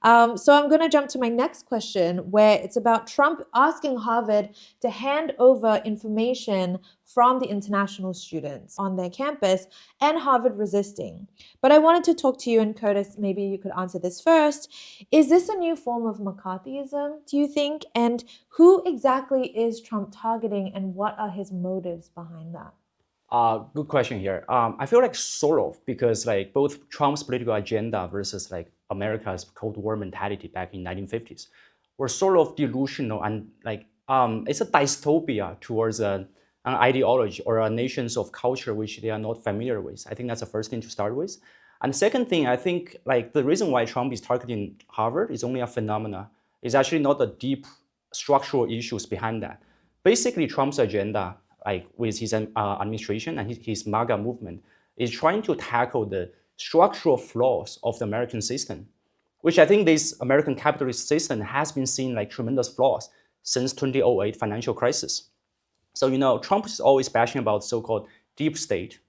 So I'm going to jump to my next question, where it's about Trump asking Harvard to hand over information from the international students on their campus and Harvard resisting. But I wanted to talk to you, and Curtis, maybe you could answer this first. Is this a new form of McCarthyism, do you think? And who exactly is Trump targeting, and what are his motives behind that? Good question here. I feel like sort of because like both Trump's political agenda versus like America's Cold War mentality back in 1950s were sort of delusional and like it's a dystopia towards an ideology or a nations of culture which they are not familiar with. I think that's the first thing to start with. And the second thing, I think like the reason why Trump is targeting Harvard is only a phenomena. It's actually not the deep structural issues behind that. Basically, Trump's agenda like with his administration and his MAGA movement, is trying to tackle the structural flaws of the American system, which I think this American capitalist system has been seeing like tremendous flaws since 2008 financial crisis. So, Trump is always bashing about so-called deep state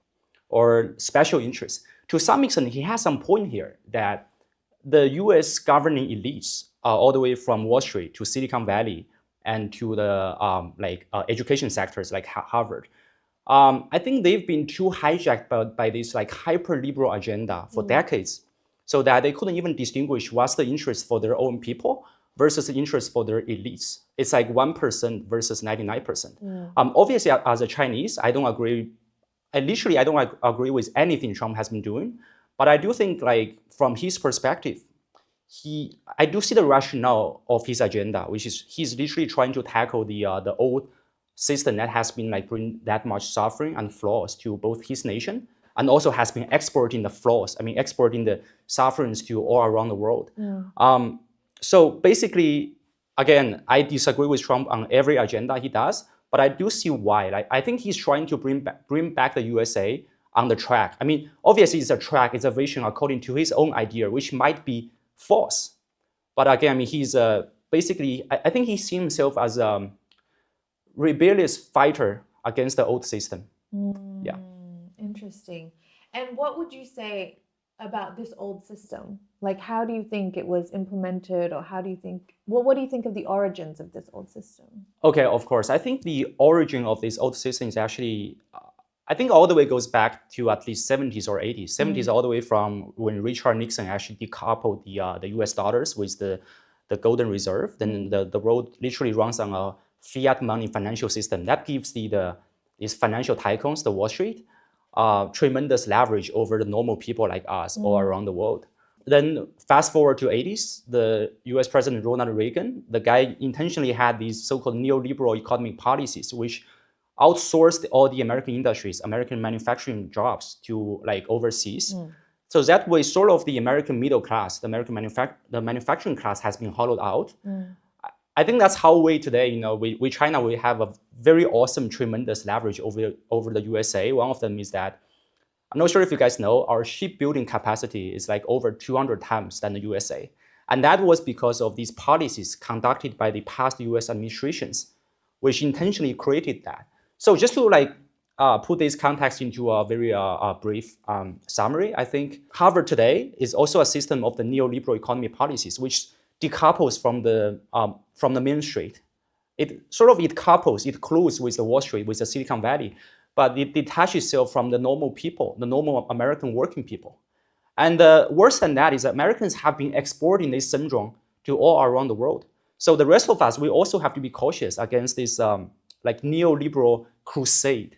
or special interests. To some extent, he has some point here that the US governing elites, all the way from Wall Street to Silicon Valley, and to the education sectors like Harvard. I think they've been too hijacked by this like hyper liberal agenda for decades, so that they couldn't even distinguish what's the interest for their own people versus the interest for their elites. It's like 1% versus 99%. Obviously, as a Chinese, I don't agree. I don't agree with anything Trump has been doing, but I do think like from his perspective, I do see the rationale of his agenda, which is he's literally trying to tackle the old system that has been like bringing that much suffering and flaws to both his nation and also has been exporting the flaws. I mean, exporting the sufferings to all around the world. So basically, again, I disagree with Trump on every agenda he does, but I do see why. Like, I think he's trying to bring back the USA on the track. I mean, obviously, it's a track, it's a vision according to his own idea, which might be false. But again, I mean, he's basically, I think he sees himself as a rebellious fighter against the old system. Yeah. Interesting. And what would you say about this old system? Like, how do you think it was implemented, or how do you think, what do you think of the origins of this old system? Okay, of course. I think the origin of this old system is actually, I think all the way goes back to at least 70s or 80s. 70s all the way from when Richard Nixon actually decoupled the US dollars with the golden reserve. Then the world literally runs on a fiat money financial system. That gives these financial tycoons, the Wall Street, tremendous leverage over the normal people like us all around the world. Then fast forward to 80s, the US President Ronald Reagan, the guy intentionally had these so-called neoliberal economic policies, which outsourced all the American industries, American manufacturing jobs to like overseas. So that way, sort of the American middle class, the American manufacturing class has been hollowed out. I think that's how we today, we China, we have a very awesome, tremendous leverage over the USA. One of them is that, I'm not sure if you guys know, our shipbuilding capacity is like over 200 times than the USA. And that was because of these policies conducted by the past US administrations, which intentionally created that. So just to like put this context into a very brief summary, I think Harvard today is also a system of the neoliberal economy policies, which decouples from the Main Street. It colludes with the Wall Street, with the Silicon Valley, but it detaches itself from the normal people, the normal American working people. And worse than that is that Americans have been exporting this syndrome to all around the world. So the rest of us, we also have to be cautious against this like neoliberal crusade.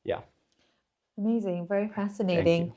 Yeah. Amazing, very fascinating.